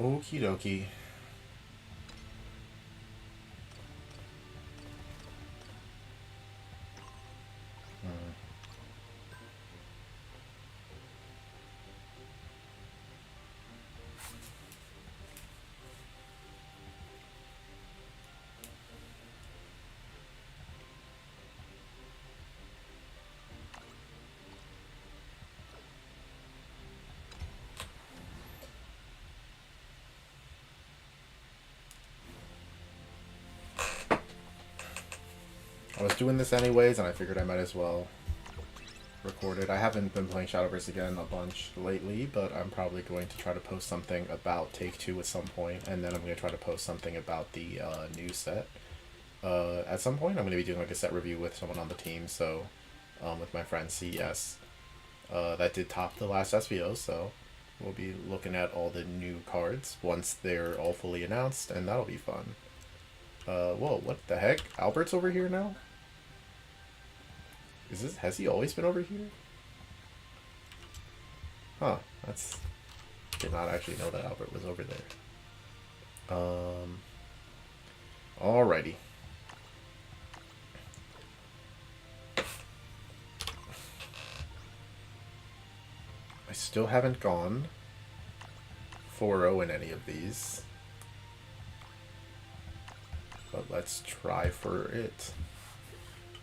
Okie dokie. I was doing this anyways, and I figured I might as well record it. I haven't been playing Shadowverse again a bunch lately, but I'm probably going to try to post something about Take-Two at some point, and then I'm going to try to post something about the new set. At some point, I'm going to be doing like a set review with someone on the team, so with my friend CES. That did top the last SVO, so we'll be looking at all the new cards once they're all fully announced, and that'll be fun. Whoa, what the heck? Albert's over here now? Has he always been over here? Huh, did not actually know that Albert was over there. Alrighty. I still haven't gone 4-0 in any of these. But let's try for it.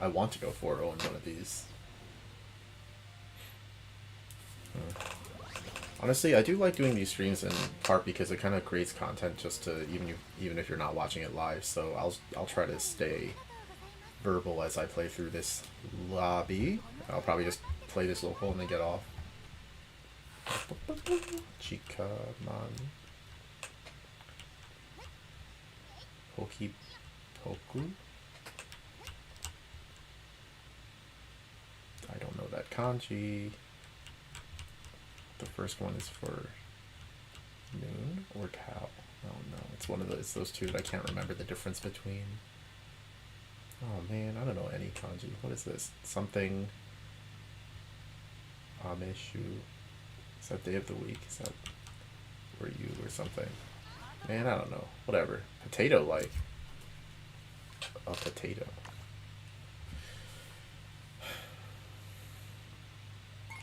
I want to go 4-0 in one of these. Honestly, I do like doing these streams in part because it kind of creates content just to even if you're not watching it live. So I'll try to stay verbal as I play through this lobby. I'll probably just play this local and then get off. Chikaman. Poki Poku. I don't know that kanji. The first one is for moon or cow. Oh no, it's one of those. It's those two that I can't remember the difference between. Oh man, I don't know any kanji. What is this? Something. Ameshu. Is that day of the week? Is that or you or something? Man, I don't know. Whatever. Potato like. A potato.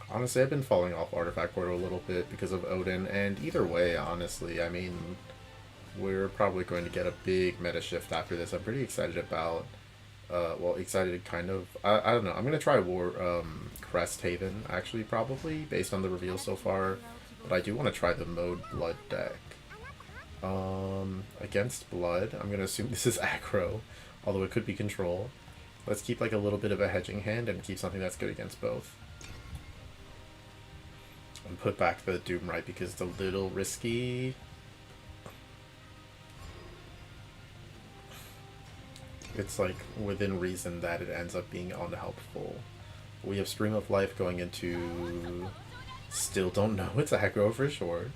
Honestly, I've been falling off Artifact Portal a little bit because of Odin, and either way, honestly, I mean, we're probably going to get a big meta shift after this. I'm pretty excited about, well, excited kind of, I don't know, I'm going to try Crest Haven, actually, probably, based on the reveal so far, but I do want to try the Mode Blood deck. Against Blood, I'm going to assume this is aggro, although it could be control. Let's keep like a little bit of a hedging hand and keep something that's good against both. And put back the Doomright because it's a little risky. It's like within reason that it ends up being unhelpful. We have Stream of Life going into... Still don't know it's aggro for sure.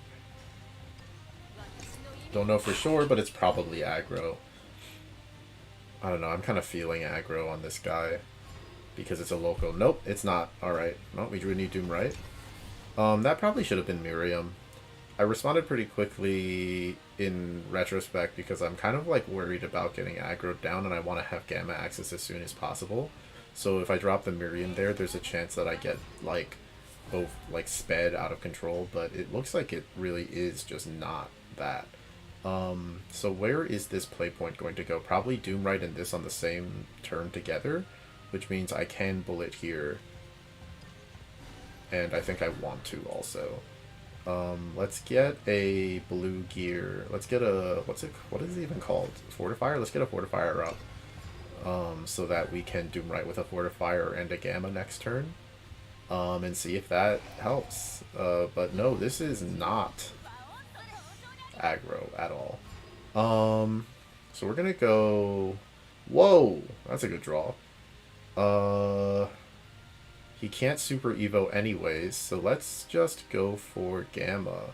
Don't know for sure, but it's probably aggro. I don't know, I'm kind of feeling aggro on this guy. Because it's a local. Nope, it's not. Alright. No, we drew a new Doomright. That probably should have been Miriam. I responded pretty quickly in retrospect because I'm kind of like worried about getting aggroed down and I want to have Gamma access as soon as possible. So if I drop the Miriam there, there's a chance that I get like both like sped out of control, but it looks like it really is just not that. So where is this play point going to go? Probably Doomright and this on the same turn together, which means I can bullet here. And I think I want to also. Let's get a blue gear. Let's get a, what is it even called? Fortifier? Let's get a Fortifier up. So that we can Doomright with a Fortifier and a Gamma next turn. And see if that helps. But no, this is not aggro at all. So we're gonna go... Whoa! That's a good draw. He can't Super Evo anyways, so let's just go for Gamma.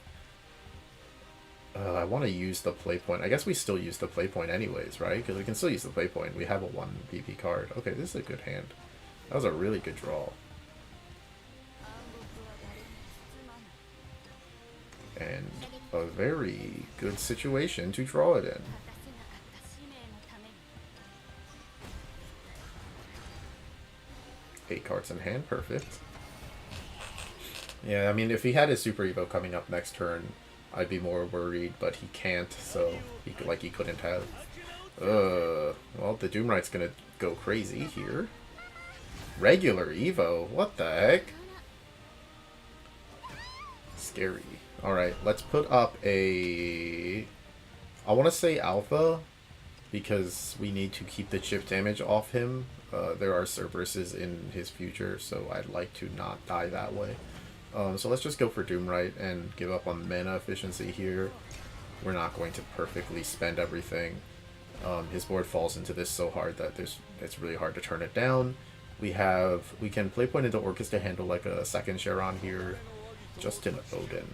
I want to use the play point. I guess we still use the play point anyways, right? Because we can still use the play point. We have a 1 BP card. Okay, this is a good hand. That was a really good draw. And a very good situation to draw it in. 8 cards in hand, perfect. Yeah, I mean, if he had his Super Evo coming up next turn, I'd be more worried, but he can't, so he couldn't have. Well, the Doomright's gonna go crazy here. Regular Evo? What the heck? Scary. Alright, let's put up a... I want to say Alpha, because we need to keep the chip damage off him. There are Cerberuses in his future, so I'd like to not die that way. So let's just go for Doomright and give up on mana efficiency here. We're not going to perfectly spend everything. His board falls into this so hard that it's really hard to turn it down. We can play point into Orcus to handle like a second Charon here. Just an Odin.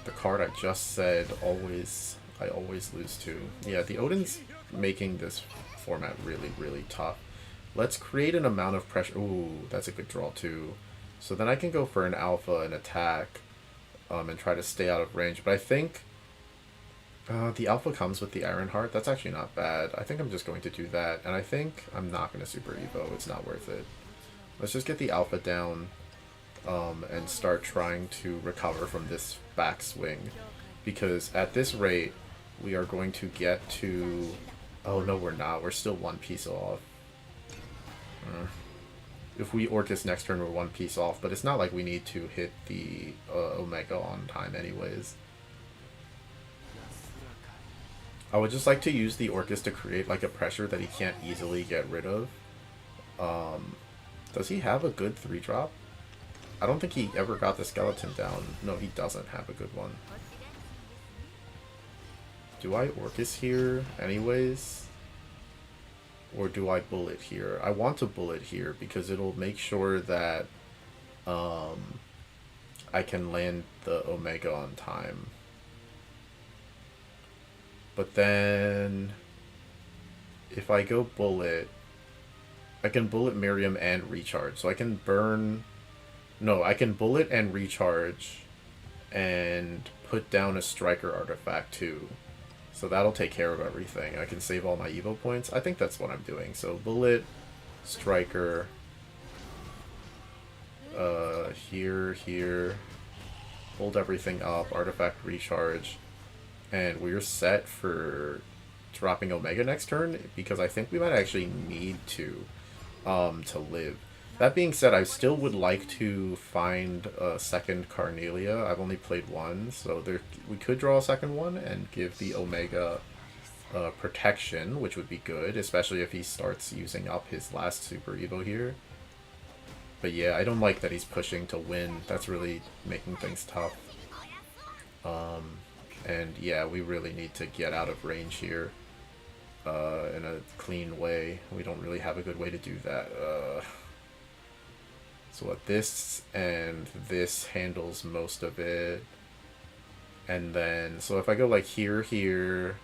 The card I just said I always lose to. Yeah, the Odin's making this format really, really tough. Let's create an amount of pressure. Ooh, that's a good draw too. So then I can go for an Alpha and attack and try to stay out of range. But I think the Alpha comes with the Ironheart. That's actually not bad. I think I'm just going to do that. And I think I'm not going to Super Evo. It's not worth it. Let's just get the Alpha down and start trying to recover from this backswing. Because at this rate, we are going to get to... Oh, no, we're not. We're still one piece off. If we Orcus next turn, we're one piece off. But it's not like we need to hit the Omega on time anyways. I would just like to use the Orcus to create like a pressure that he can't easily get rid of. Does he have a good 3-drop? I don't think he ever got the skeleton down. No, he doesn't have a good one. Do I Orcus here anyways? Or do I bullet here? I want to bullet here because it'll make sure that I can land the Omega on time. But then if I go bullet, I can bullet Miriam and recharge. So I can burn... No, I can bullet and recharge and put down a striker artifact too. So that'll take care of everything. I can save all my Evo points. I think that's what I'm doing. So bullet, striker, here, hold everything up, artifact recharge, and we're set for dropping Omega next turn because I think we might actually need to live. That being said, I still would like to find a second Carnelia. I've only played one, so we could draw a second one and give the Omega protection, which would be good, especially if he starts using up his last Super Evo here. But yeah, I don't like that he's pushing to win. That's really making things tough. And yeah, we really need to get out of range here in a clean way. We don't really have a good way to do that. So what, this and this handles most of it. And then, so if I go like here,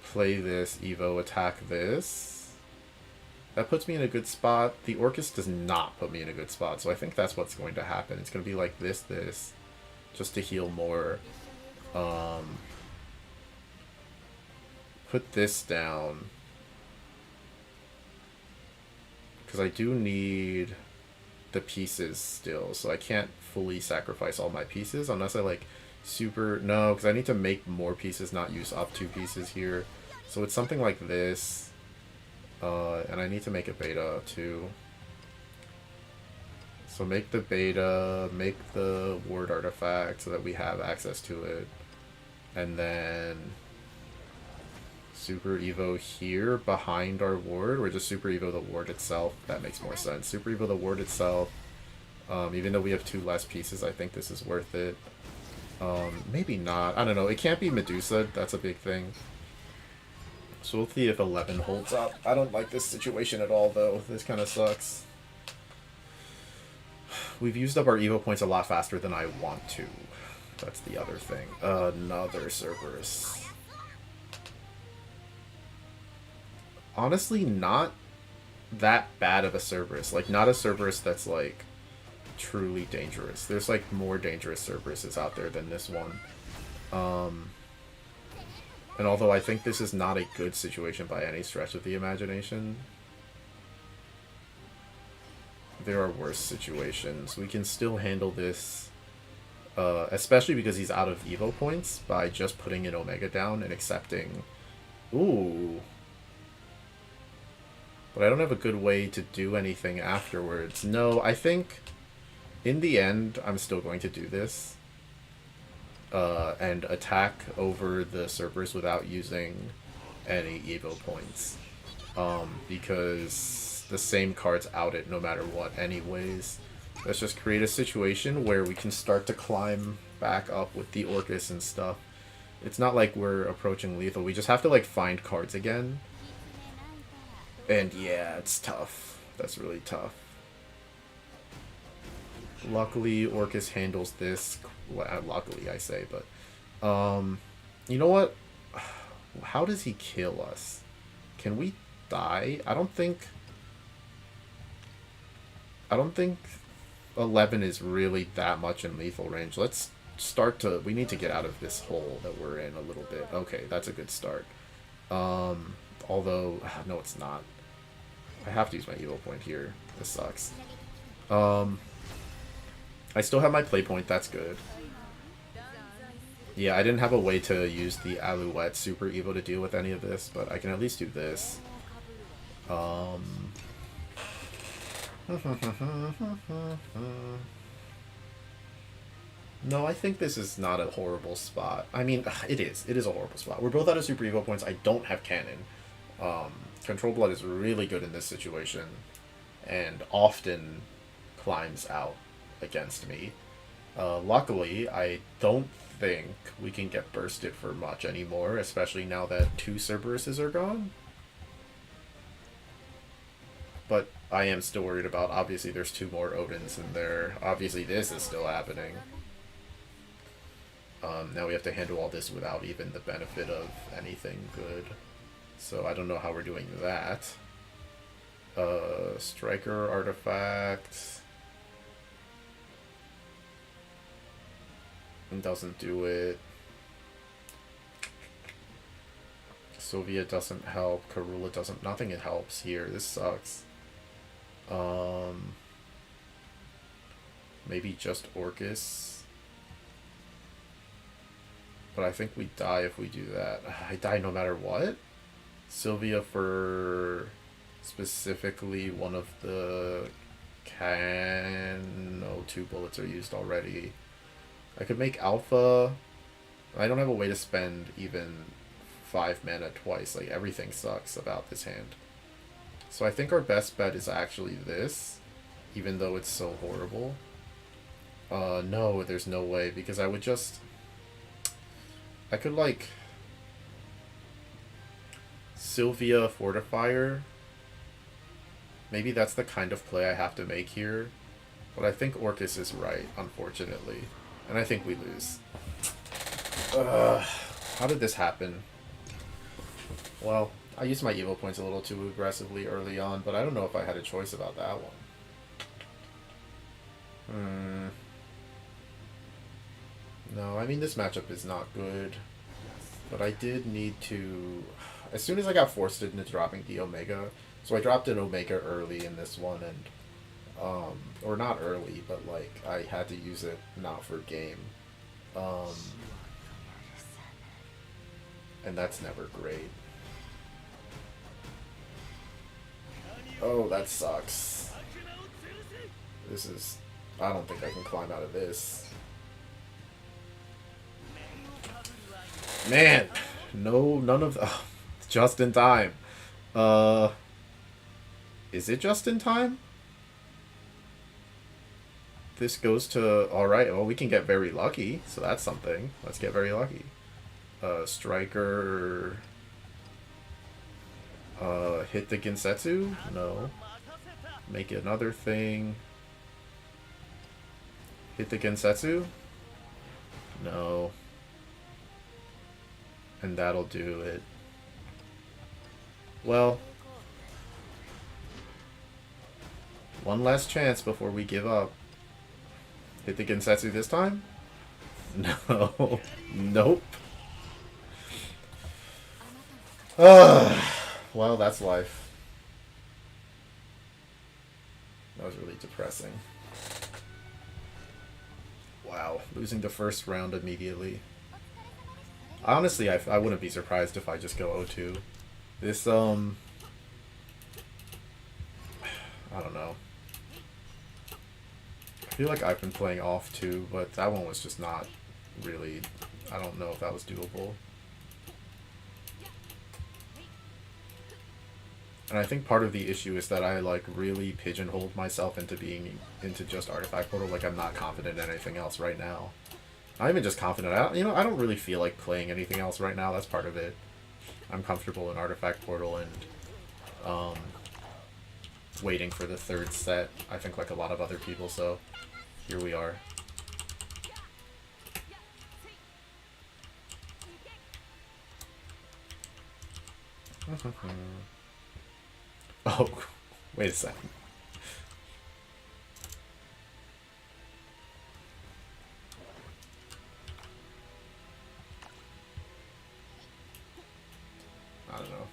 play this, Evo, attack this, that puts me in a good spot. The Orcus does not put me in a good spot, so I think that's what's going to happen. It's going to be like this, just to heal more. Put this down. Because I do need the pieces still, so I can't fully sacrifice all my pieces unless I like no, because I need to make more pieces, not use up 2 pieces here. So it's something like this, and I need to make a beta too. So make the beta, make the ward artifact so that we have access to it, and then Super Evo here behind our ward, or just Super Evo the ward itself. That makes more sense. Super Evo the ward itself. Even though we have 2 less pieces, I think this is worth it. Maybe not. I don't know. It can't be Medusa. That's a big thing. So we'll see if 11 holds up. I don't like this situation at all, though. This kind of sucks. We've used up our Evo points a lot faster than I want to. That's the other thing. Another Cerberus. Honestly, not that bad of a Cerberus. Like, not a Cerberus that's, like, truly dangerous. There's like more dangerous Cerberuses out there than this one. And although I think this is not a good situation by any stretch of the imagination, there are worse situations. We can still handle this, especially because he's out of Evo points, by just putting an Omega down and accepting. Ooh. But I don't have a good way to do anything afterwards. No, I think in the end, I'm still going to do this. And attack over the Cerberus without using any Evo points. Because the same card's out it no matter what anyways. Let's just create a situation where we can start to climb back up with the Orcus and stuff. It's not like we're approaching lethal. We just have to like find cards again. And yeah, it's tough. That's really tough. Luckily, Orcus handles this. Well, luckily, I say, but you know what? How does he kill us? Can we die? I don't think 11 is really that much in lethal range. Let's start to... We need to get out of this hole that we're in a little bit. Okay, that's a good start. Although... No, it's not. I have to use my Evo point here. This sucks. I still have my play point. That's good. Yeah, I didn't have a way to use the Alouette Super Evo to deal with any of this, but I can at least do this. No, I think this is not a horrible spot. I mean, it is. It is a horrible spot. We're both out of Super Evo points. I don't have Cannon. Control Blood is really good in this situation, and often climbs out against me. Luckily, I don't think we can get bursted for much anymore, especially now that 2 Cerberuses are gone. But I am still worried about, obviously there's 2 more Odins in there. Obviously this is still happening. Now we have to handle all this without even the benefit of anything good. So I don't know how we're doing that. Striker Artifact... doesn't do it. Sylvia doesn't help. Karula doesn't. Nothing helps here. This sucks. Maybe just Orcus. But I think we die if we do that. I die no matter what? Sylvia for specifically one of the no, 2 bullets are used already. I could make Alpha. I don't have a way to spend even 5 mana twice. Like, everything sucks about this hand. So I think our best bet is actually this, even though it's so horrible. No, there's no way, because I would just... I could, like... Sylvia Fortifier. Maybe that's the kind of play I have to make here. But I think Orcus is right, unfortunately. And I think we lose. How did this happen? Well, I used my Evo points a little too aggressively early on, but I don't know if I had a choice about that one. No, I mean, this matchup is not good. But I did need to... As soon as I got forced into dropping the Omega... So I dropped an Omega early in this one, and... or not early, but like I had to use it not for game, and that's never great. Oh, that sucks. This is... I don't think I can climb out of this. Man, no, none of... Oh, just in time. Is it just in time? This goes to... Alright, well, we can get very lucky, so that's something. Let's get very lucky. Striker... hit the Gensetsu? No. Make another thing. Hit the Gensetsu? No. And that'll do it. Well... One last chance before we give up. Hit the Gensetsu this time? No. Nope. Well, that's life. That was really depressing. Wow, losing the first round immediately. Honestly, I wouldn't be surprised if I just go 0-2. This, I don't know. I feel like I've been playing off too, but that one was just not really, I don't know if that was doable. And I think part of the issue is that I like really pigeonholed myself into being into just Artifact Portal. Like I'm not confident in anything else right now. Not even just confident. I don't really feel like playing anything else right now. That's part of it. I'm comfortable in Artifact Portal and waiting for the third set. I think like a lot of other people. So here we are. Oh, wait a second. I don't know.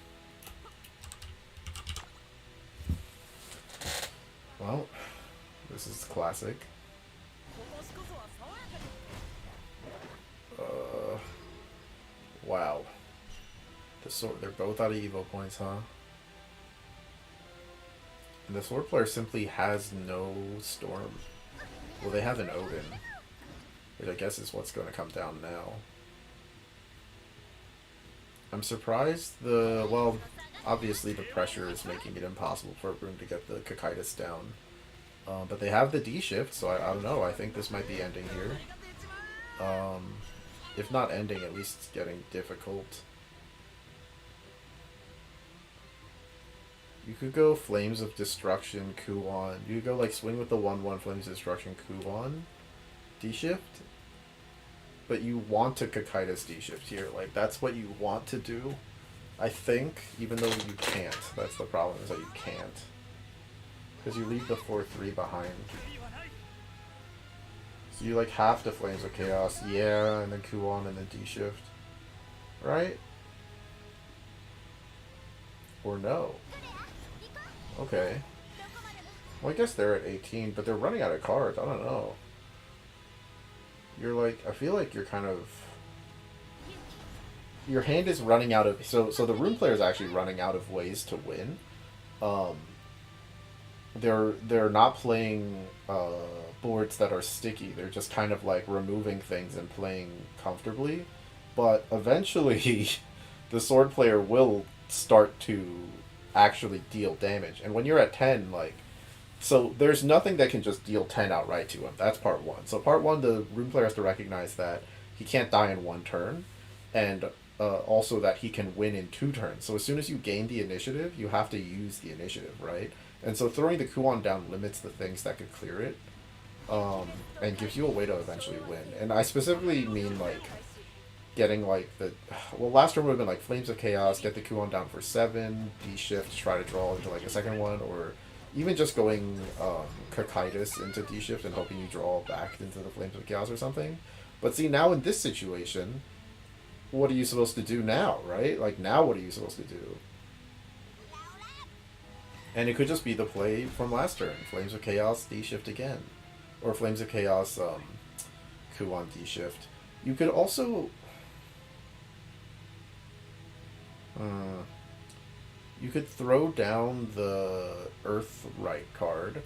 Well, this is classic. Wow. They're both out of Evo points, huh? And the sword player simply has no Storm. Well, they have an Odin, which I guess is what's going to come down now. I'm surprised well, obviously the pressure is making it impossible for Rune to get the Cocytus down. But they have the D shift, so I don't know. I think this might be ending here. If not ending, at least it's getting difficult. You could go Flames of Destruction, Kuon. You could go like swing with the 1-1 Flames of Destruction, Kuon, D-Shift. But you want to Cocytus D-Shift here. Like, that's what you want to do, I think, even though you can't. That's the problem, is that you can't. Because you leave the 4-3 behind. So you like have to Flames of Chaos, yeah, and then Kuon and then D-Shift. Right? Or no? Okay. Well, I guess they're at 18, but they're running out of cards. I don't know. You're like, I feel like you're kind of... Your hand is running out of... So the Rune player is actually running out of ways to win. They're not playing boards that are sticky. They're just kind of like removing things and playing comfortably. But eventually, the sword player will start to actually deal damage. And when you're at 10, like... So there's nothing that can just deal 10 outright to him. That's part 1. So part 1, the Rune player has to recognize that he can't die in 1 turn. And also that he can win in 2 turns. So as soon as you gain the initiative, you have to use the initiative, right? And so throwing the Kuon down limits the things that could clear it. And gives you a way to eventually win. And I specifically mean like... Getting like the... Well, last turn would have been like Flames of Chaos, get the Kuon down for 7, D-Shift, try to draw into like a second one, or even just going Cocytus into D-Shift and hoping you draw back into the Flames of Chaos or something. But see, now in this situation, what are you supposed to do now, right? Like, now what are you supposed to do? And it could just be the play from last turn. Flames of Chaos, D-Shift again. Or Flames of Chaos, Kuon, D-Shift. You could also... you could throw down the Earthright card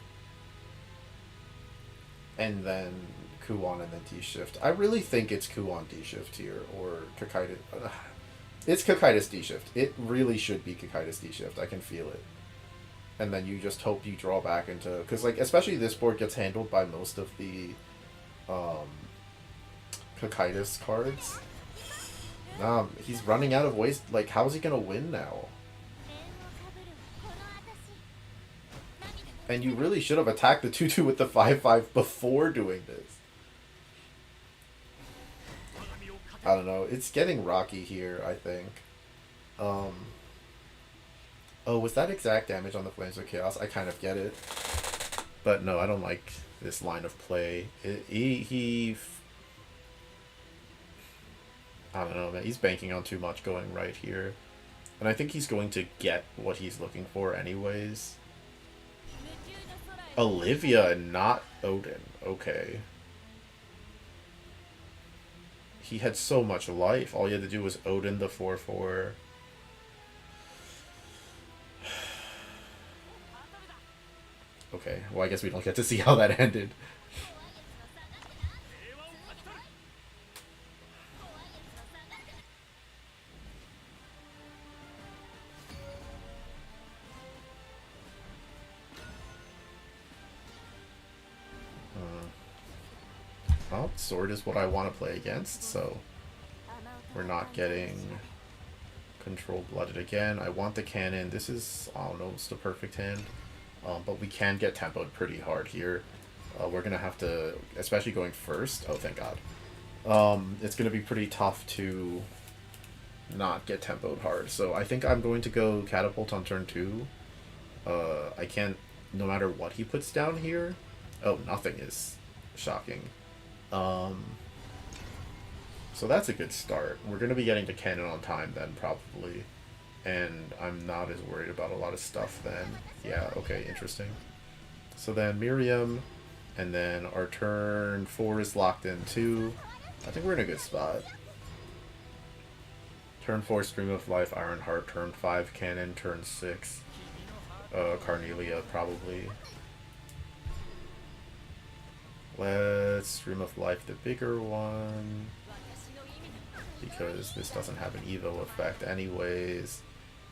and then Kuon and then D-Shift. I really think it's Kuon D-Shift here, or Cocytus. It's Cocytus D-Shift. It really should be Cocytus D-Shift. I can feel it. And then you just hope you draw back into... Because, like, especially this board gets handled by most of the Cocytus cards. He's running out of ways. Like, how is he going to win now? And you really should have attacked the 2-2 with the 5-5 before doing this. I don't know. It's getting rocky here, I think. Oh, was that exact damage on the Flames of Chaos? I kind of get it. But no, I don't like this line of play. I don't know, man. He's banking on too much going right here. And I think he's going to get what he's looking for anyways. Olivia and not Odin. Okay. He had so much life. All you had to do was Odin the 4/4. Okay, well I guess we don't get to see how that ended. Well, sword is what I want to play against, so we're not getting control blooded again. I want the cannon. This is almost the perfect hand, but we can get tempoed pretty hard here. We're going to have to, especially going first. Oh, thank God. It's going to be pretty tough to not get tempoed hard. So I think I'm going to go catapult on turn 2. I can't, no matter what he puts down here. Oh, nothing is shocking. So that's a good start. We're going to be getting to cannon on time then, probably. And I'm not as worried about a lot of stuff then. Yeah, okay, interesting. So then Miriam, and then our turn 4 is locked in too. I think we're in a good spot. Turn 4, Stream of Life, Ironheart. Turn 5, Cannon. Turn 6, Carnelia, probably. Let's Stream of Life the bigger one, because this doesn't have an Evo effect anyways.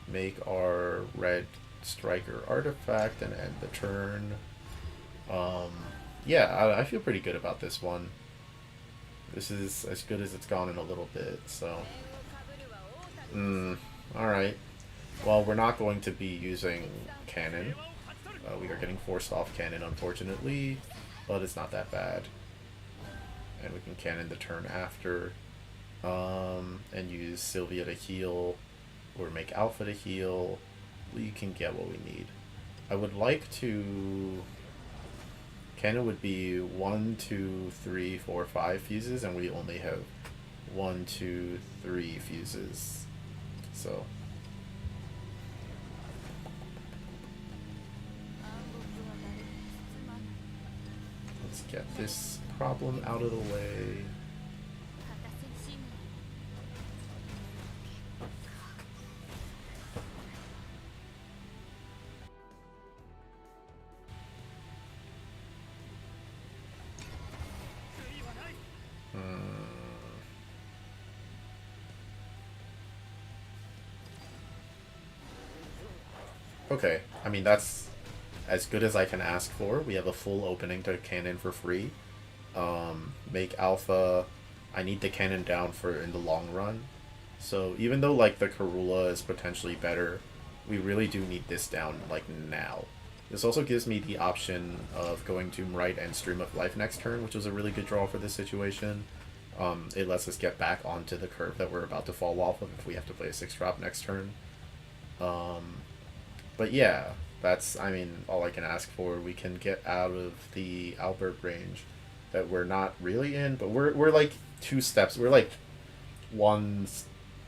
Make our red striker artifact and end the turn. Yeah, I feel pretty good about this one. This is as good as it's gone in a little bit, so... Alright. Well, we're not going to be using cannon. We are getting forced off cannon, unfortunately. But it's not that bad. And we can cannon the turn after. And use Sylvia to heal. Or make Alpha to heal. We can get what we need. I would like to... Cannon would be 1, 2, 3, 4, 5 fuses. And we only have 1, 2, 3 fuses. So... let's get this problem out of the way. Okay, I mean that's as good as I can ask for. We have a full opening to cannon for free. Make Alpha. I need the cannon down for in the long run. So even though like the Karula is potentially better, we really do need this down like now. This also gives me the option of going to Right and Stream of Life next turn, which was a really good draw for this situation. It lets us get back onto the curve that we're about to fall off of if we have to play a 6-drop next turn. But yeah, that's, I mean, all I can ask for. We can get out of the Albert range that we're not really in, but we're like 2 steps. We're like 1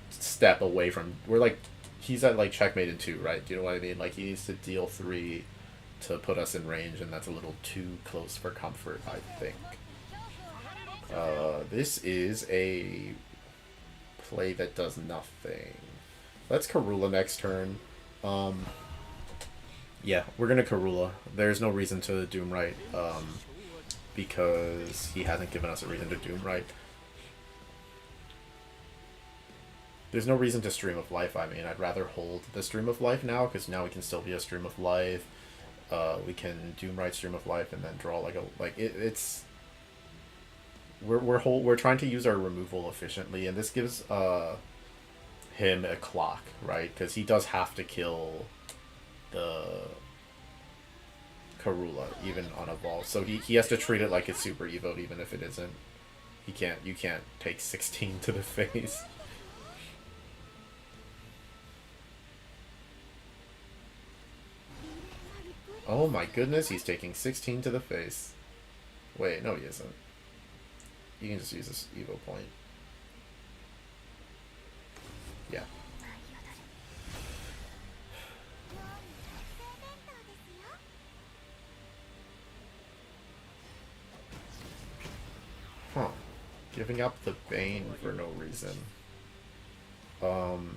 step away from, we're like, he's at like checkmate in 2, right? Do you know what I mean? Like he needs to deal 3 to put us in range, and that's a little too close for comfort, I think. This is a play that does nothing. Let's Karula next turn. Yeah, we're gonna Karula. There's no reason to Doom Right, because he hasn't given us a reason to Doom Right. There's no reason to Stream of Life. I mean, I'd rather hold the Stream of Life now, because now we can still be a Stream of Life. We can Doom Right, Stream of Life, and then draw like a it's. We're trying to use our removal efficiently, and this gives him a clock, right? Because he does have to kill the Karula even on a ball, so he has to treat it like it's Super Evo, even if it isn't. You can't take 16 to the face. Oh my goodness, he's taking 16 to the face. Wait, no he isn't. You can just use this Evo point. Yeah. Huh. Giving up the Bane for no reason.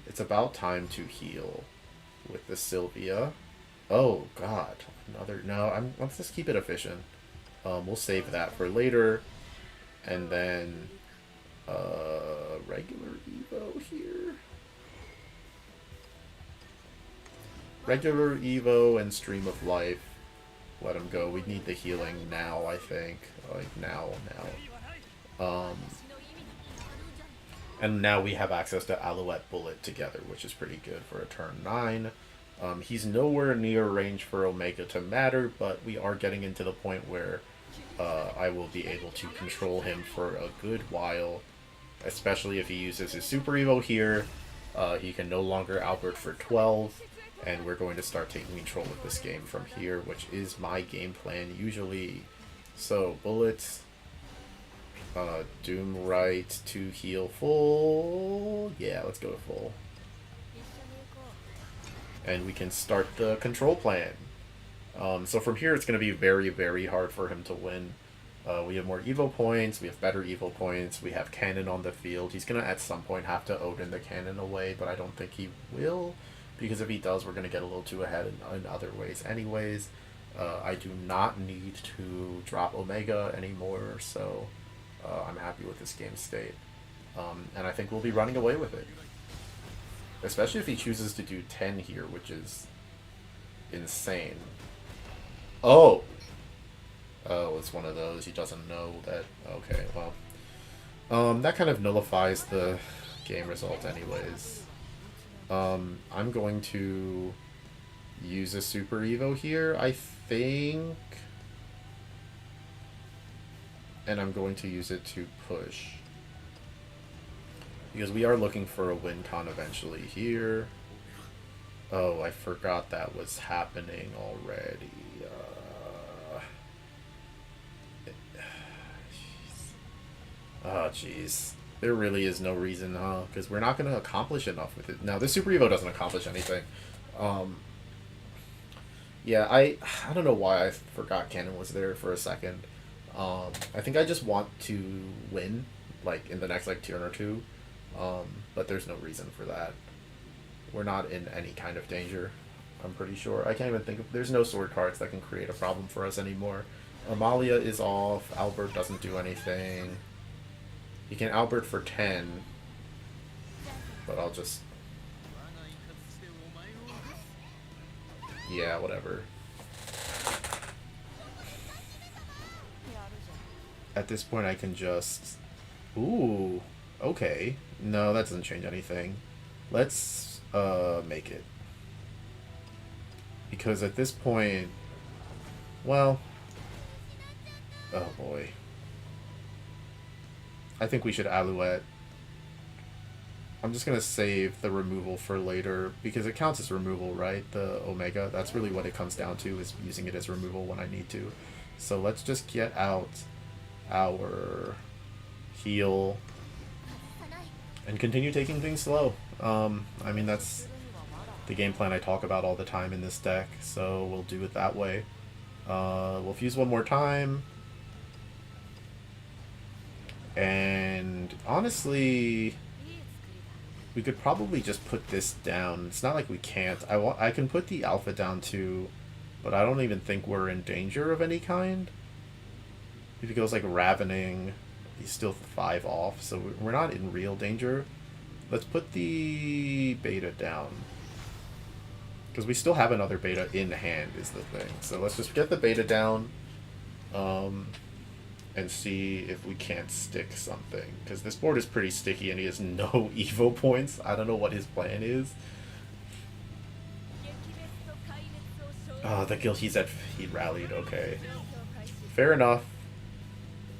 It's about time to heal with the Sylvia. Oh god. Another let's just keep it efficient. We'll save that for later. And then regular Evo here. Regular Evo and Stream of Life. Let him go. We need the healing now, I think. Like now. And now we have access to Alouette Bullet together, which is pretty good for a turn 9. He's nowhere near range for Omega to matter, but we are getting into the point where I will be able to control him for a good while, especially if he uses his Super Evo here. He can no longer Albert for 12, and we're going to start taking control of this game from here, which is my game plan usually. So, bullets, Doom right to heal full. Yeah, let's go to full. And we can start the control plan. So from here, it's going to be very, very hard for him to win. We have more Evo points. We have better Evo points. We have cannon on the field. He's going to, at some point, have to Odin the cannon away, but I don't think he will. Because if he does, we're going to get a little too ahead in other ways anyways. I do not need to drop Omega anymore, so I'm happy with this game state. And I think we'll be running away with it. Especially if he chooses to do 10 here, which is insane. Oh! Oh, it's one of those. He doesn't know that. Okay, well. That kind of nullifies the game result anyways. I'm going to use a Super Evo here, I think. And I'm going to use it to push. Because we are looking for a win con eventually here. Oh, I forgot that was happening already. Oh, jeez. There really is no reason, huh? Because we're not going to accomplish enough with it. Now, this Super Evo doesn't accomplish anything. Yeah, I don't know why I forgot Cannon was there for a second. I think I just want to win, like, in the next, like, turn or two. But there's no reason for that. We're not in any kind of danger, I'm pretty sure. I can't even think of... There's no sword cards that can create a problem for us anymore. Amalia is off. Albert doesn't do anything. He can Albert for 10. But I'll just... Yeah, whatever. At this point I can just... Ooh, okay. No, that doesn't change anything. Let's make it. Because at this point... Well... Oh boy. I think we should Alouette. I'm just going to save the removal for later, because it counts as removal, right? The Omega. That's really what it comes down to, is using it as removal when I need to. So let's just get out our heal and continue taking things slow. I mean, that's the game plan I talk about all the time in this deck, so we'll do it that way. We'll fuse one more time. And honestly, we could probably just put this down. It's not like we can't. I can put the alpha down too, but I don't even think we're in danger of any kind. If he goes like Ravening, he's still 5 off, so we're not in real danger. Let's put the beta down. Because we still have another beta in hand is the thing. So let's just get the beta down. And see if we can't stick something. Because this board is pretty sticky and he has no Evo points. I don't know what his plan is. Oh, the guild he rallied, okay. Fair enough.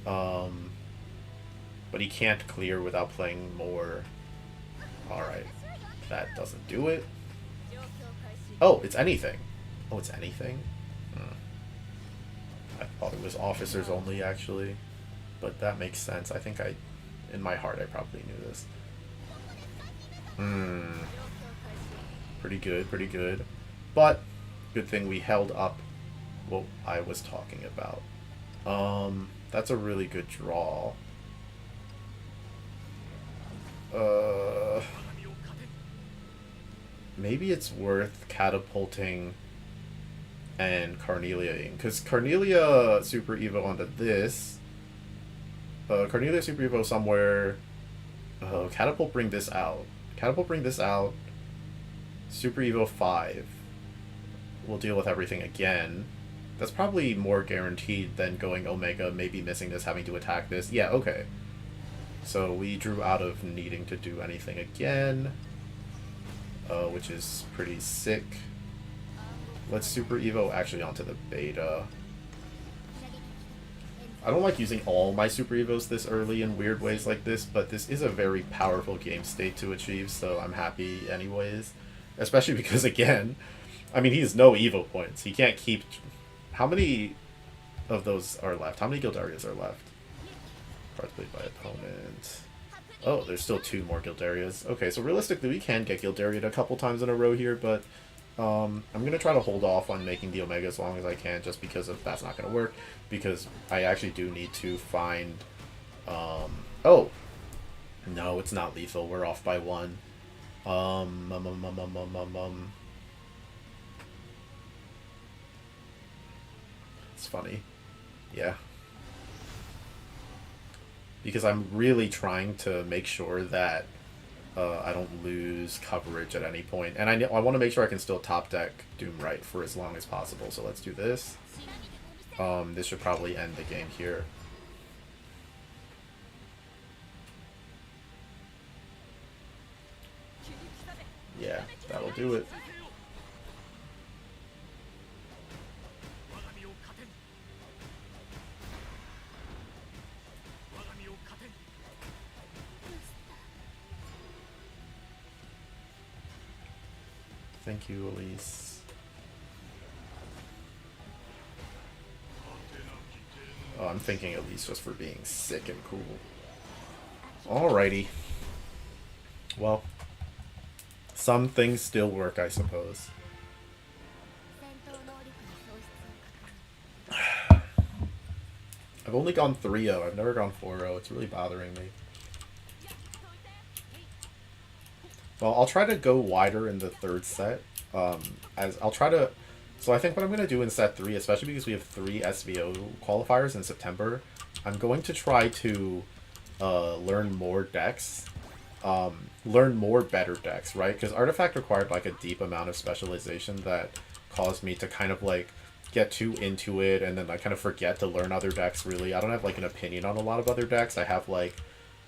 But he can't clear without playing more. Alright. That doesn't do it. Oh, it's anything. Oh, it's anything? Hmm. Thought it was officers only, actually. But that makes sense. I think in my heart, I probably knew this. Pretty good, pretty good. But, good thing we held up what I was talking about. That's a really good draw. Maybe it's worth catapulting and Carnelia-ing, because Carnelia Super Evo onto this. Carnelia Super Evo somewhere. Catapult bring this out. Catapult bring this out. Super Evo 5. We'll deal with everything again. That's probably more guaranteed than going Omega, maybe missing this, having to attack this. Yeah, okay. So we drew out of needing to do anything again. Which is pretty sick. Let's Super Evo actually onto the beta. I don't like using all my Super Evos this early in weird ways like this, but this is a very powerful game state to achieve, so I'm happy anyways. Especially because, again, I mean, he has no Evo points. He can't keep... How many of those are left? How many Guildarias are left? Cards played by opponent. Oh, there's still 2 more Guildarias. Okay, so realistically, we can get Guildaria'd a couple times in a row here, but I'm going to try to hold off on making the Omega as long as I can, just because of that's not going to work, because I actually do need to find... Oh! No, it's not lethal. We're off by 1. It's funny. Yeah. Because I'm really trying to make sure that I don't lose coverage at any point. And I want to make sure I can still top deck Doom Right for as long as possible. So let's do this. This should probably end the game here. Yeah, that'll do it. Thank you, Elise. Oh, I'm thanking Elise just for being sick and cool. Alrighty. Well, some things still work, I suppose. I've only gone 3-0. I've never gone 4-0. It's really bothering me. Well, I'll try to go wider in the 3rd set. As I'll try to... So I think what I'm going to do in set 3, especially because we have 3 SVO qualifiers in September, I'm going to try to learn more decks. Learn more better decks, right? Because Artifact required like a deep amount of specialization that caused me to kind of like get too into it and then I kind of forget to learn other decks, really. I don't have like an opinion on a lot of other decks. I have like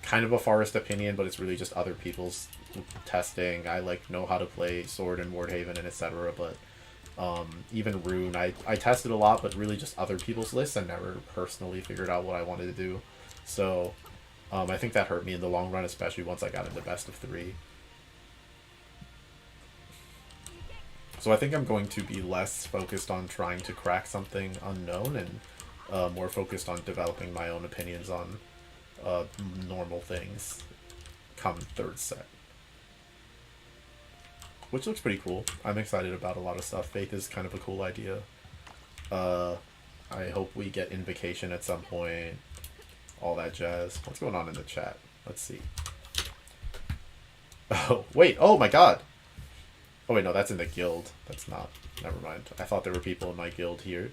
kind of a forest opinion, but it's really just other people's testing. I like know how to play Sword and Wardhaven and etc. But even Rune, I tested a lot, but really just other people's lists and never personally figured out what I wanted to do. So I think that hurt me in the long run, especially once I got into best of 3. So I think I'm going to be less focused on trying to crack something unknown and more focused on developing my own opinions on normal things come 3rd set. Which looks pretty cool. I'm excited about a lot of stuff. Faith is kind of a cool idea. I hope we get Invocation at some point. All that jazz. What's going on in the chat? Let's see. Oh, wait. Oh my god. Oh wait, no, that's in the guild. That's not. Never mind. I thought there were people in my guild here.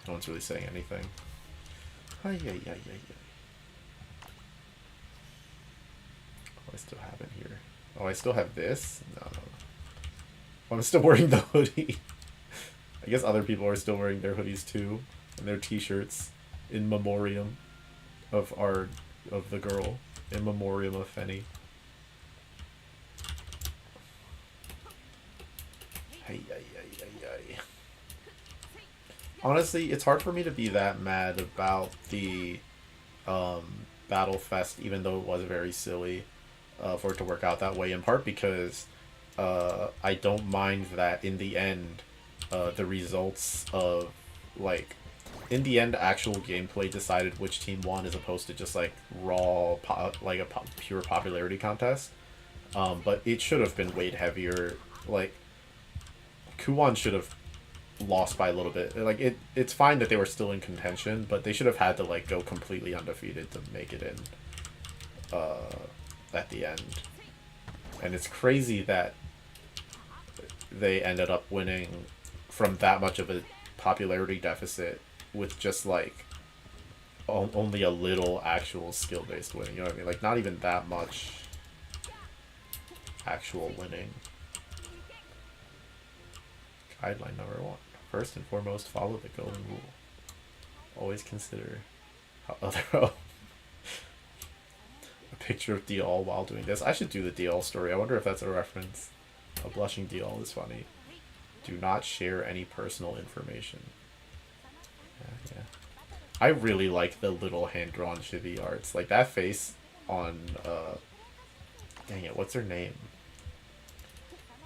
No one's really saying anything. Ay, ay, ay, ay, ay. Oh, I still have it here. Oh, I still have this? No, no. Oh, I'm still wearing the hoodie. I guess other people are still wearing their hoodies too. And their t-shirts. In memoriam of the girl. In memoriam of Fenny. Ay, ay, ay, ay, ay. Honestly, it's hard for me to be that mad about the Battle Fest, even though it was very silly for it to work out that way, in part because I don't mind that in the end the results of, like, in the end, actual gameplay decided which team won as opposed to just like raw, pure popularity contest. But it should have been weighed heavier. Like, Kuwan should have lost by a little bit. Like, it's fine that they were still in contention, but they should have had to like go completely undefeated to make it in at the end. And it's crazy that they ended up winning from that much of a popularity deficit with just like only a little actual skill-based winning. You know what I mean? Like, not even that much actual winning. Guideline number 1. First and foremost, follow the golden rule. Always consider how other... a picture of Diol while doing this. I should do the Diol story. I wonder if that's a reference. A blushing Diol is funny. Do not share any personal information. Yeah. I really like the little hand-drawn chibi arts. Like, that face on... dang it, what's her name?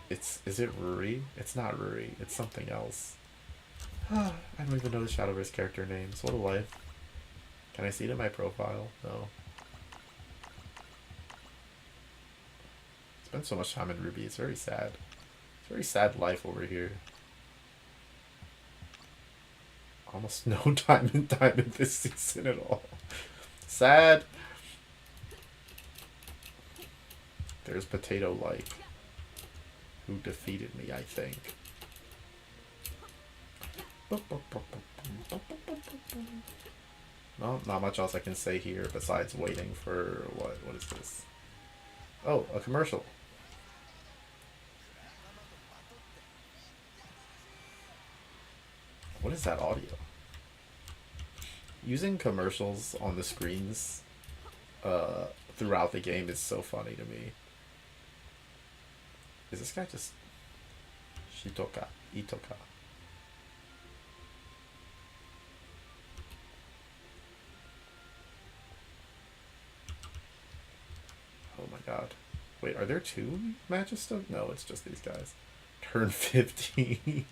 Is it Ruri? It's not Ruri. It's something else. I don't even know the Shadowverse character names. What a life. Can I see it in my profile? No. Spent so much time in Ruby. It's very sad. It's a very sad life over here. Almost no time in this season at all. Sad. There's Potato Like, who defeated me, I think. Well, not much else I can say here besides waiting for what? What is this? Oh, a commercial. What is that audio? Using commercials on the screens throughout the game is so funny to me. Is this guy just... Shitoka, Itoka. Oh my god. Wait, are there 2 matches still? No, it's just these guys. Turn 15.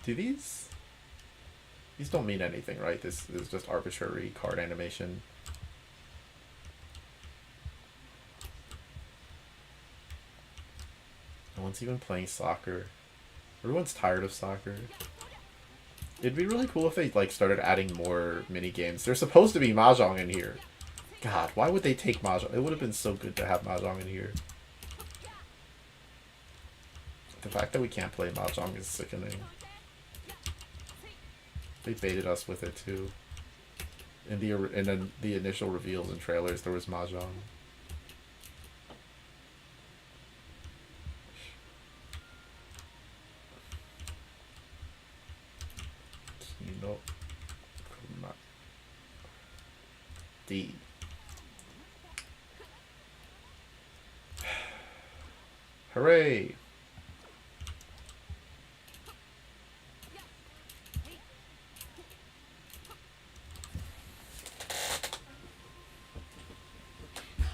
Do these don't mean anything, right? This is just arbitrary card animation. No one's even playing soccer. Everyone's tired of soccer. It'd be really cool if they like started adding more mini games. There's supposed to be mahjong in here. God, why would they take mahjong? It would have been so good to have mahjong in here. The fact that we can't play mahjong is sickening. They baited us with it too. In the initial reveals and trailers, there was mahjong. Kino Kuma D. Hooray!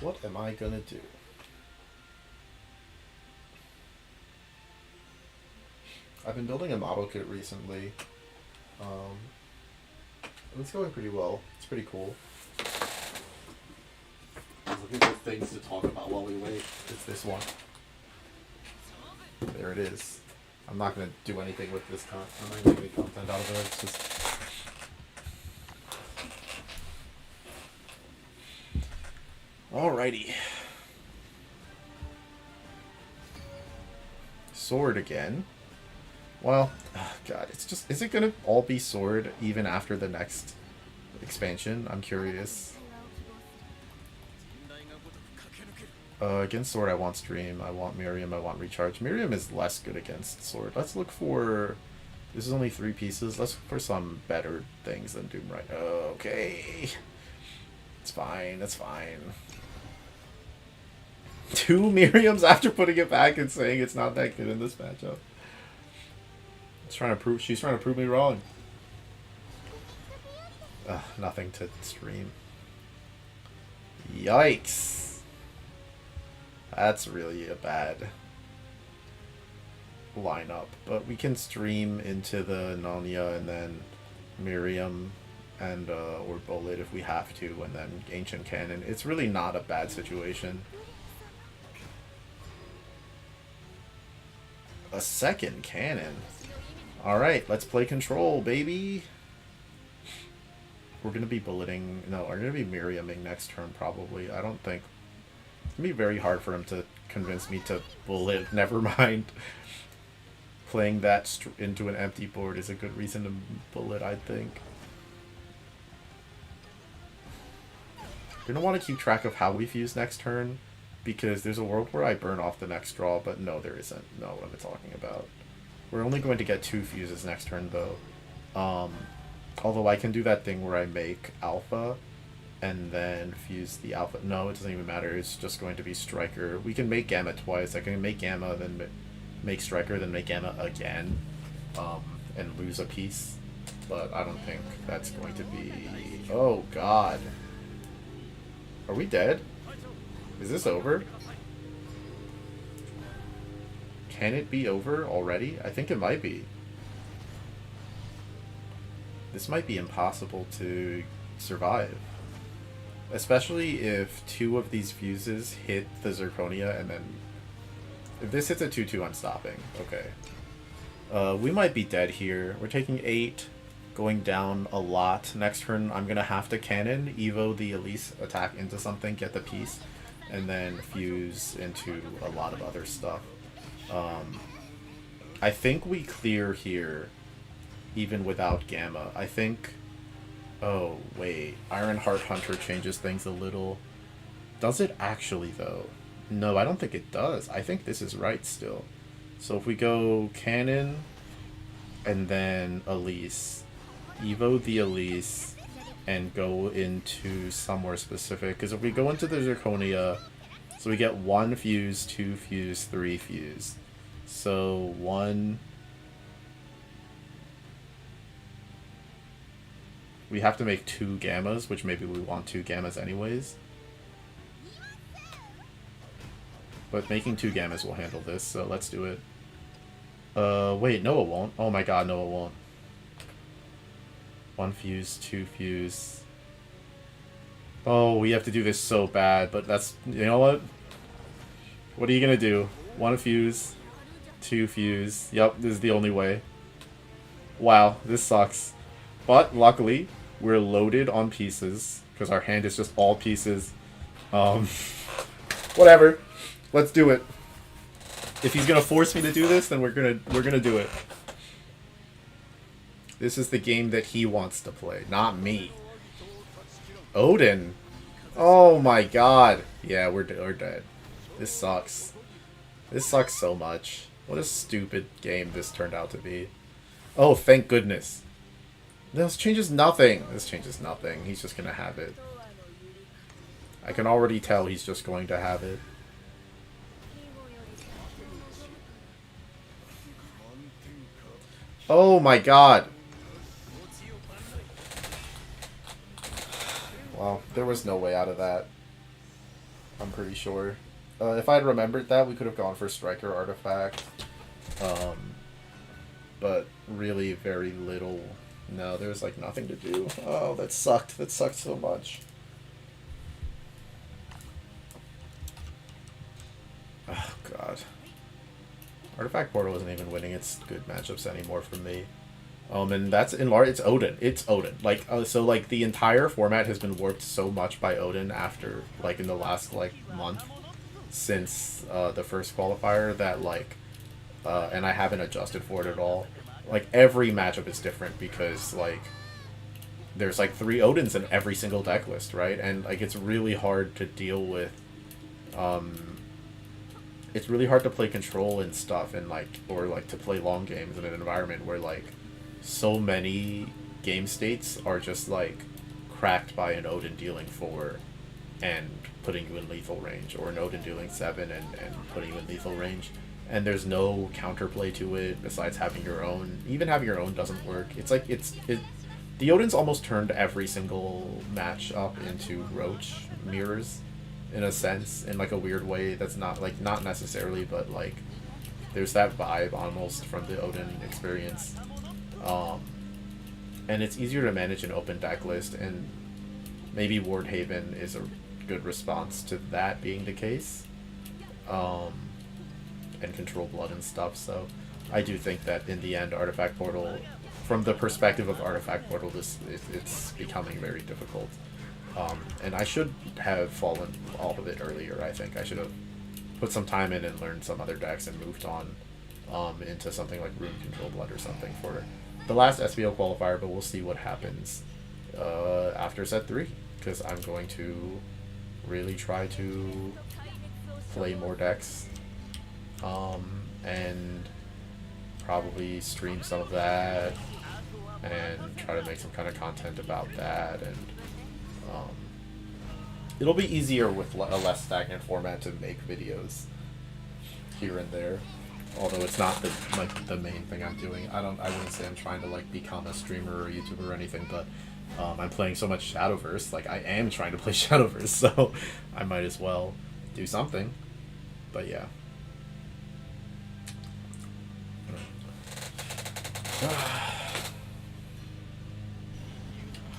What am I gonna do? I've been building a model kit recently. It's going pretty well. It's pretty cool. I was looking for things to talk about while we wait. It's this one. There it is. I'm not gonna do anything with this content. I'm not gonna make content out of it. It's just... Alrighty. Sword again. Well, oh God, it's just... Is it gonna all be sword even after the next expansion? I'm curious. Against sword, I want stream. I want Miriam. I want recharge. Miriam is less good against sword. Let's look for... This is only 3 pieces. Let's look for some better things than Doom right. Okay. It's fine. That's fine. 2 Miriams after putting it back and saying it's not that good in this matchup. She's trying to prove me wrong. Nothing to stream. Yikes. That's really a bad lineup, but we can stream into the Nanya and then Miriam and or Bullet if we have to, and then Ancient Cannon. It's really not a bad situation. A second cannon. Alright, let's play control, baby. We're gonna be bulleting. No, we're gonna be Miriaming next turn, probably. I don't think. It's gonna be very hard for him to convince me to bullet. Never mind. Playing that into an empty board is a good reason to bullet, I think. Gonna want to keep track of how we fuse next turn, because there's a world where I burn off the next draw, but no, there isn't. No, what am I talking about? We're only going to get 2 fuses next turn, though. Although I can do that thing where I make alpha and then fuse the alpha. No, it doesn't even matter. It's just going to be striker. We can make gamma twice. I can make gamma, then make striker, then make gamma again, and lose a piece. But I don't think that's going to be... Oh, God. Are we dead? Is this over? Can it be over already? I think it might be. This might be impossible to survive. Especially if 2 of these fuses hit the Zirconia and then... If this hits a 2-2, I'm stopping. Okay. We might be dead here. We're taking 8, going down a lot. Next turn, I'm going to have to cannon, Evo the Elise, attack into something, get the piece, and then fuse into a lot of other stuff. I think we clear here, even without Gamma. I think... Oh, wait. Ironheart Hunter changes things a little. Does it actually, though? No, I don't think it does. I think this is right still. So if we go Cannon, and then Elise, Evo the Elise, and go into somewhere specific. Because if we go into the Zirconia, so we get 1 fuse, 2 fuse, 3 fuse. So 1... We have to make 2 gammas, which maybe we want 2 gammas anyways. But making 2 gammas will handle this, so let's do it. Wait, no it won't. Oh my god, no it won't. 1 fuse, 2 fuse. Oh, we have to do this so bad, but that's... You know what? What are you gonna do? 1 fuse, 2 fuse. Yep, this is the only way. Wow, this sucks. But, luckily, we're loaded on pieces, because our hand is just all pieces. Whatever. Let's do it. If he's gonna force me to do this, then we're gonna do it. This is the game that he wants to play, not me. Odin. Oh my god. Yeah, we're dead. This sucks. This sucks so much. What a stupid game this turned out to be. Oh, thank goodness. This changes nothing. This changes nothing. He's just gonna have it. I can already tell he's just going to have it. Oh my god. Well, there was no way out of that. I'm pretty sure. If I'd remembered that, we could have gone for Striker Artifact. But really very little. No, there's like nothing to do. Oh, that sucked. That sucked so much. Oh, God. Artifact Portal isn't even winning its good matchups anymore for me. And that's in large. It's Odin. It's Odin. Like, so like the entire format has been warped so much by Odin after like in the last like month since the first qualifier that like, and I haven't adjusted for it at all. Like every matchup is different because like there's like 3 Odins in every single deck list, right? And like it's really hard to deal with. It's really hard to play control and stuff, and like or like to play long games in an environment where like so many game states are just like cracked by an Odin dealing 4 and putting you in lethal range, or an Odin dealing 7 and putting you in lethal range. And there's no counterplay to it besides having your own. Even having your own doesn't work. It's like the Odin's almost turned every single match up into Roach mirrors, in a sense, in like a weird way. That's not like not necessarily, but like there's that vibe almost from the Odin experience. And it's easier to manage an open deck list, and maybe Wardhaven is a good response to that being the case. And Control Blood and stuff, so I do think that in the end, Artifact Portal, from the perspective of Artifact Portal, it's becoming very difficult. And I should have fallen off of it earlier, I think. I should have put some time in and learned some other decks and moved on into something like Rune Control Blood or something for the last SBO qualifier, but we'll see what happens after set 3, because I'm going to really try to play more decks and probably stream some of that and try to make some kind of content about that, and it'll be easier with a less stagnant format to make videos here and there. Although it's not the main thing I'm doing. I wouldn't say I'm trying to like become a streamer or YouTuber or anything, but I'm playing so much Shadowverse. Like I am trying to play Shadowverse, so I might as well do something. But yeah.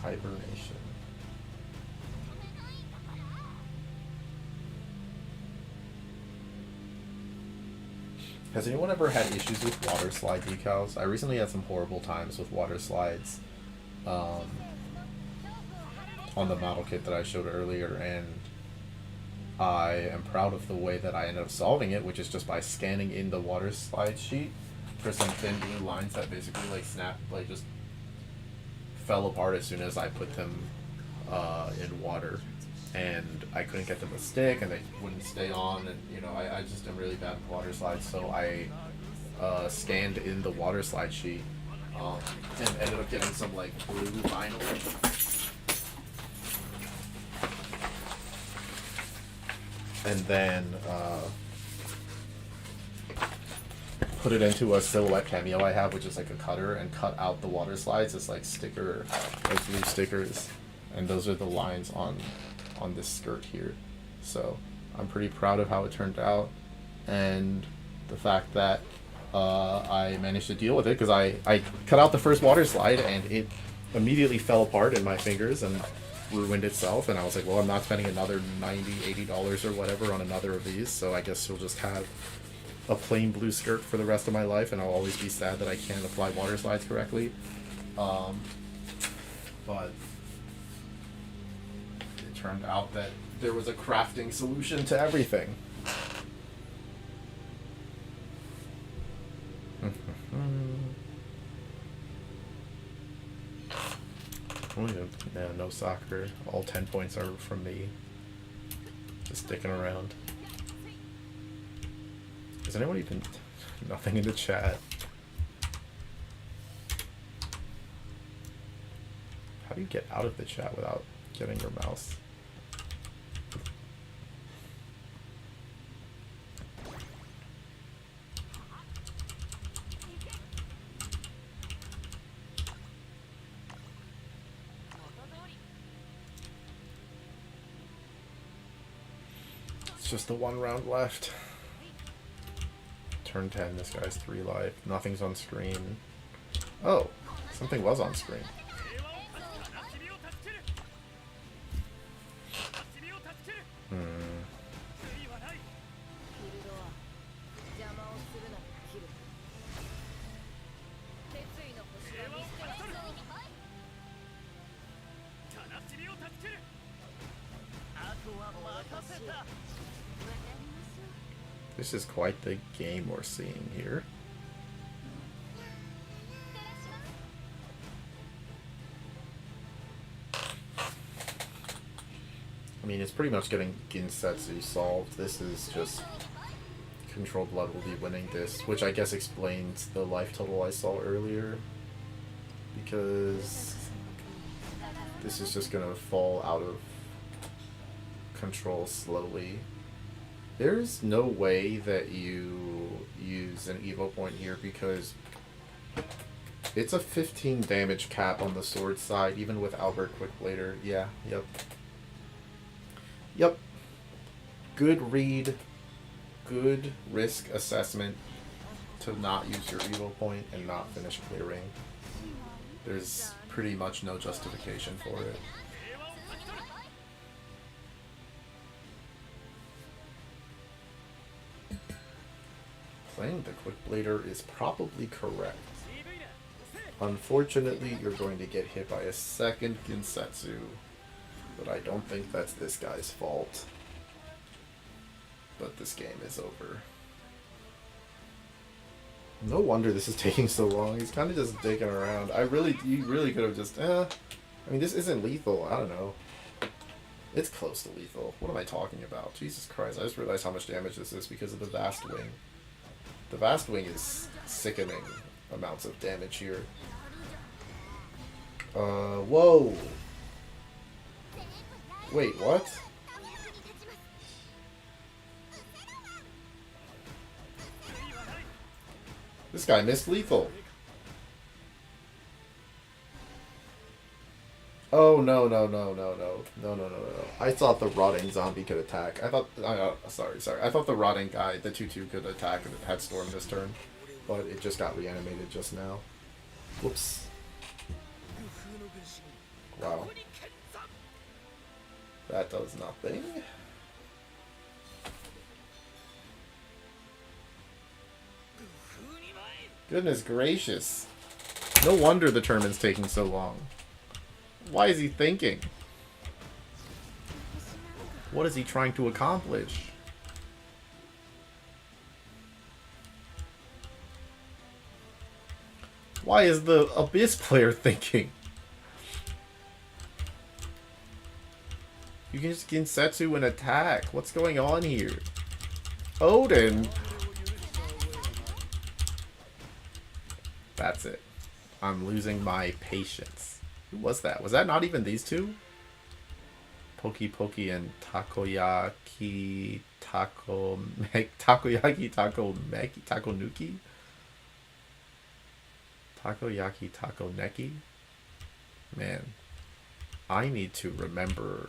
Hibernation. Has anyone ever had issues with water slide decals? I recently had some horrible times with water slides on the model kit that I showed earlier, and I am proud of the way that I ended up solving it, which is just by scanning in the water slide sheet for some thin blue lines that basically like just fell apart as soon as I put them in water. And I couldn't get them to stick, and they wouldn't stay on, and you know, I just am really bad with water slides, so I scanned in the water slide sheet and ended up getting some like blue vinyl. And then put it into a silhouette cameo I have, which is like a cutter, and cut out the water slides as like blue stickers, and those are the lines on this skirt here. So I'm pretty proud of how it turned out, and the fact that I managed to deal with it, because I cut out the first water slide and it immediately fell apart in my fingers and ruined itself, and I was like, well, I'm not spending another $90-$80 or whatever on another of these, so I guess you'll just have a plain blue skirt for the rest of my life, and I'll always be sad that I can't apply water slides correctly. But it turned out that there was a crafting solution to everything. Oh, yeah, no soccer. All 10 points are from me. Just sticking around. Is anyone even... Nothing in the chat. How do you get out of the chat without getting your mouse? It's just the one round left. Turn 10, this guy's 3 life. Nothing's on screen. Oh, something was on screen. This is quite the game we're seeing here. I mean, it's pretty much getting Ginsetsu solved. This is just... Control Blood will be winning this, which I guess explains the life total I saw earlier. Because... this is just gonna fall out of control slowly. There's no way that you use an Evo point here, because it's a 15 damage cap on the sword side, even with Albert Quickblader. Yeah, yep. Good read, good risk assessment, to not use your evil point and not finish clearing. There's pretty much no justification for it. Playing the Quick Blader is probably correct. Unfortunately, you're going to get hit by a second Gensetsu, but I don't think that's this guy's fault. But this game is over. No wonder this is taking so long. He's kind of just digging around. You really could have just, I mean, this isn't lethal. I don't know. It's close to lethal. What am I talking about? Jesus Christ, I just realized how much damage this is because of the Vast Wing. The Vast Wing is sickening amounts of damage here. Whoa! Wait, what? This guy missed lethal. Oh, no. I thought the rotting zombie could attack. I thought, sorry. I thought the rotting guy, the 2/2 could attack and it had Storm this turn. But it just got reanimated just now. Whoops. Wow. That does nothing. Goodness gracious. No wonder the tournament's taking so long. Why is he thinking? What is he trying to accomplish? Why is the Abyss player thinking? You can just Gensetsu and attack. What's going on here? Odin! That's it. I'm losing my patience. Who was that? Was that not even these two? Poki Poki and Takoyaki Takoyaki Tako Meki Tako Nuki? Takoyaki Tako Neki? Man, I need to remember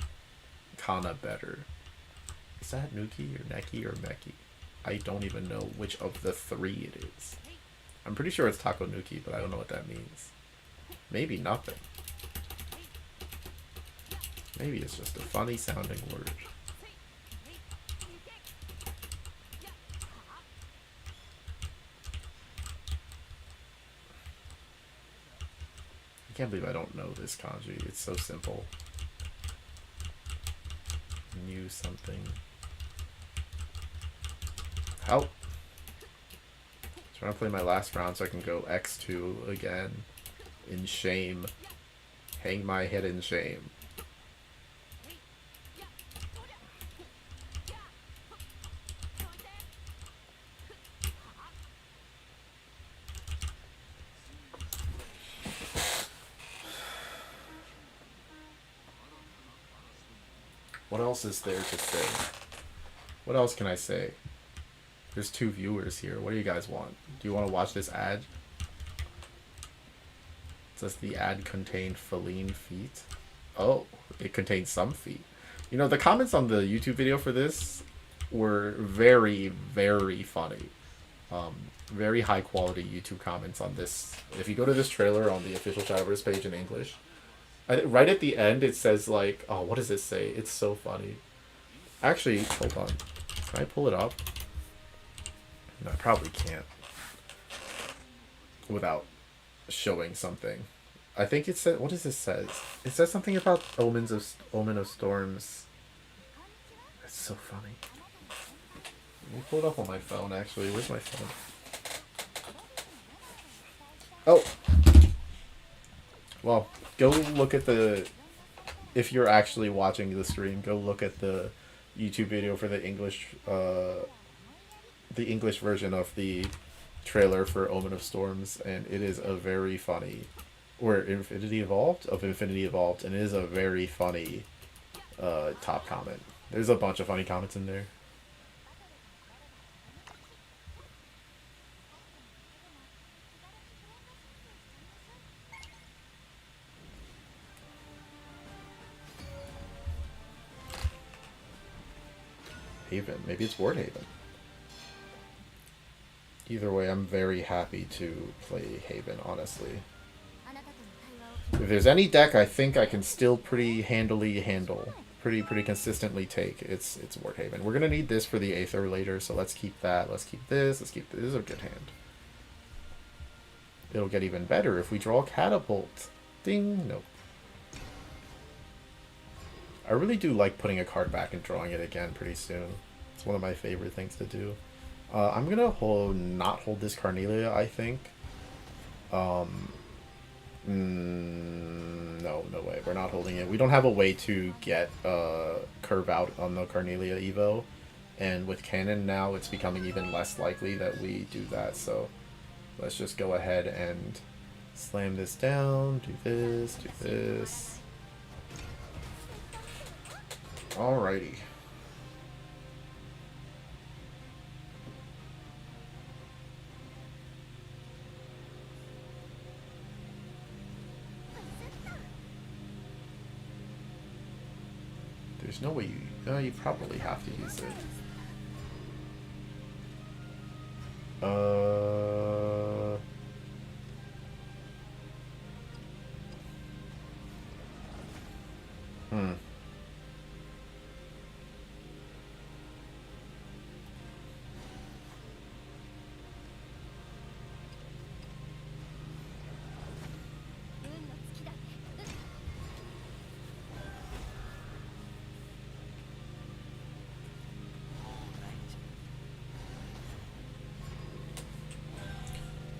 Kana better. Is that Nuki or Neki or Meki? I don't even know which of the three it is. I'm pretty sure it's Tako Nuki, but I don't know what that means. Maybe nothing. Maybe it's just a funny sounding word. I can't believe I don't know this kanji. It's so simple. New something. Help! Trying to play my last round so I can go X2 again. In shame. Hang my head in shame. What else is there to say? What else can I say? There's 2 viewers here. What do you guys want? Do you want to watch this ad? It says the ad contained feline feet. Oh, it contains some feet. You know, the comments on the YouTube video for this were very, very funny. Very high quality YouTube comments on this. If you go to this trailer on the official Shadowverse page in English, right at the end it says like, oh, what does it say? It's so funny. Actually, hold on. Can I pull it up? No, I probably can't. Without showing something. I think it said, what does this say? It says something about Omen of Storms. It's so funny. Let me pull it up on my phone actually. Where's my phone? Oh! Well, go look at the... If you're actually watching the stream, go look at the YouTube video for the English version of the trailer for Omen of Storms, and it is a very funny... Or Infinity Evolved? Of Infinity Evolved, and it is a very funny top comment. There's a bunch of funny comments in there. Haven. Maybe it's Ward Haven. Either way, I'm very happy to play Haven, honestly. If there's any deck I think I can still pretty handily handle, pretty consistently take, it's Wardhaven. We're gonna need this for the Aether later, so let's keep that. Let's keep this. Let's keep this. This is a good hand. It'll get even better if we draw Catapult. Ding. Nope. I really do like putting a card back and drawing it again pretty soon. It's one of my favorite things to do. I'm gonna not hold this Carnelia, I think. No way. We're not holding it. We don't have a way to get curve out on the Carnelia Evo. And with Cannon now, it's becoming even less likely that we do that. So let's just go ahead and slam this down. Do this. Do this. Alrighty. There's no way you probably have to use it.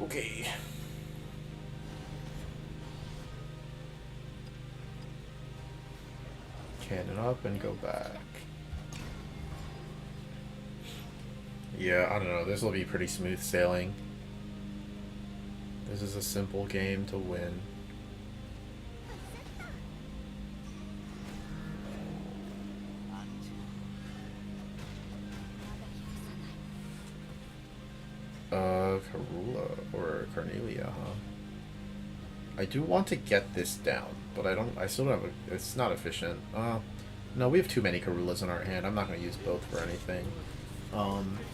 Okay. Cannon up and go back. Yeah, I don't know. This will be pretty smooth sailing. This is a simple game to win. Karula or Carnelia, huh? I do want to get this down, but I still don't have it's not efficient. No, we have too many Karulas in our hand. I'm not going to use both for anything.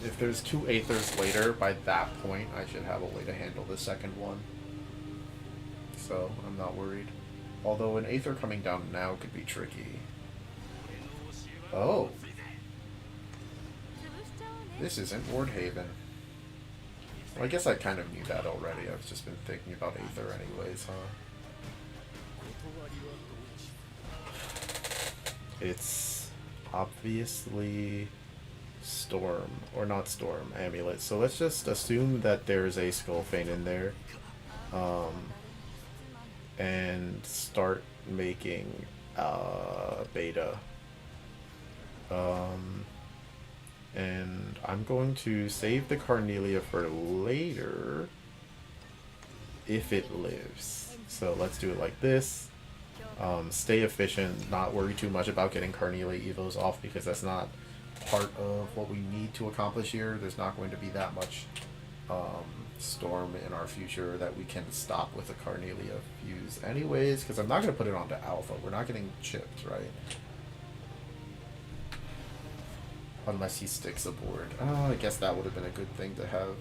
If there's 2 Aethers later, by that point, I should have a way to handle the second one. So, I'm not worried. Although an Aether coming down now could be tricky. Oh. This isn't Wardhaven. Well, I guess I kind of knew that already. I've just been thinking about Aether anyways, huh? It's obviously Storm, or not Storm, Amulet. So let's just assume that there's a Skullfane in there. And start making beta. And I'm going to save the Carnelia for later if it lives. So let's do it like this. Stay efficient, not worry too much about getting Carnelia Evos off because that's not part of what we need to accomplish here. There's not going to be that much Storm in our future that we can stop with a Carnelia fuse anyways, because I'm not going to put it onto Alpha. We're not getting chipped, right? Unless he sticks aboard. I guess that would have been a good thing to have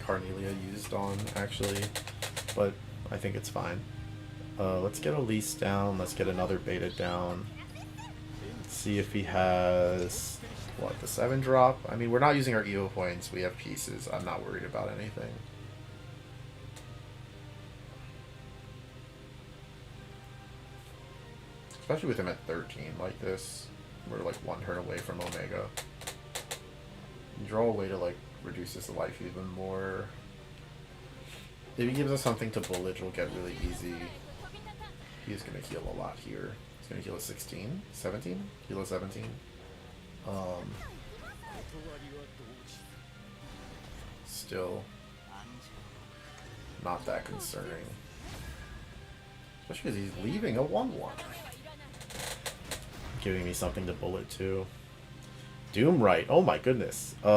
Carnelia used on, actually. But I think it's fine. Let's get Elise down. Let's get another beta down. Let's see if he has... what, the 7 drop? I mean, we're not using our Evo points. We have pieces. I'm not worried about anything. Especially with him at 13 like this. We're like 1 turn away from Omega. Draw a way to like reduce his life even more. If he gives us something to bullet, it'll get really easy. He's gonna heal a lot here. He's gonna heal a 16? 17? Heal a 17? Still not that concerning. Especially because he's leaving a 1-1. Giving me something to bullet too. Doomright. Oh my goodness. At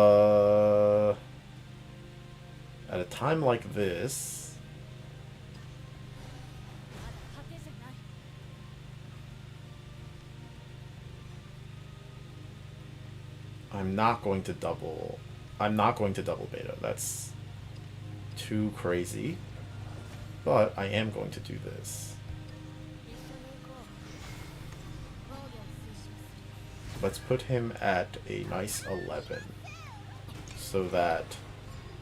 a time like this, I'm not going to double I'm not going to double beta. That's too crazy. But I am going to do this. Let's put him at a nice 11 so that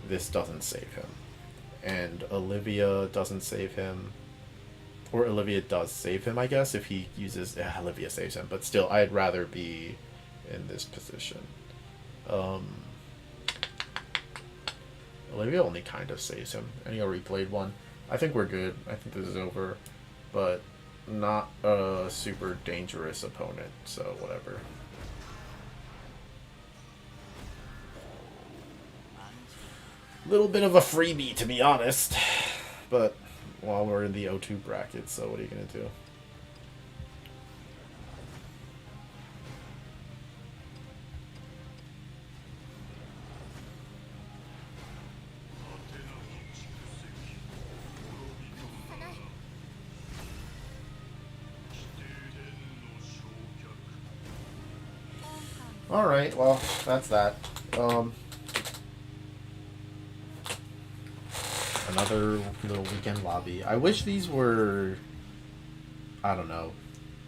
this doesn't save him. And Olivia doesn't save him. Or Olivia does save him, I guess, if he uses... Yeah, Olivia saves him, but still, I'd rather be in this position. Olivia only kind of saves him. And he already played one. I think we're good. I think this is over. But not a super dangerous opponent, so whatever. Little bit of a freebie, to be honest. But, well, we're in the O2 bracket, so what are you going to do? Alright, well, that's that. Another little weekend lobby. I wish these were, I don't know,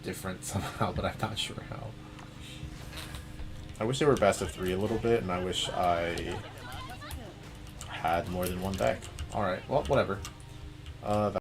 different somehow, but I'm not sure how. I wish they were best of 3 a little bit, and I wish I had more than one deck. Alright, well, whatever.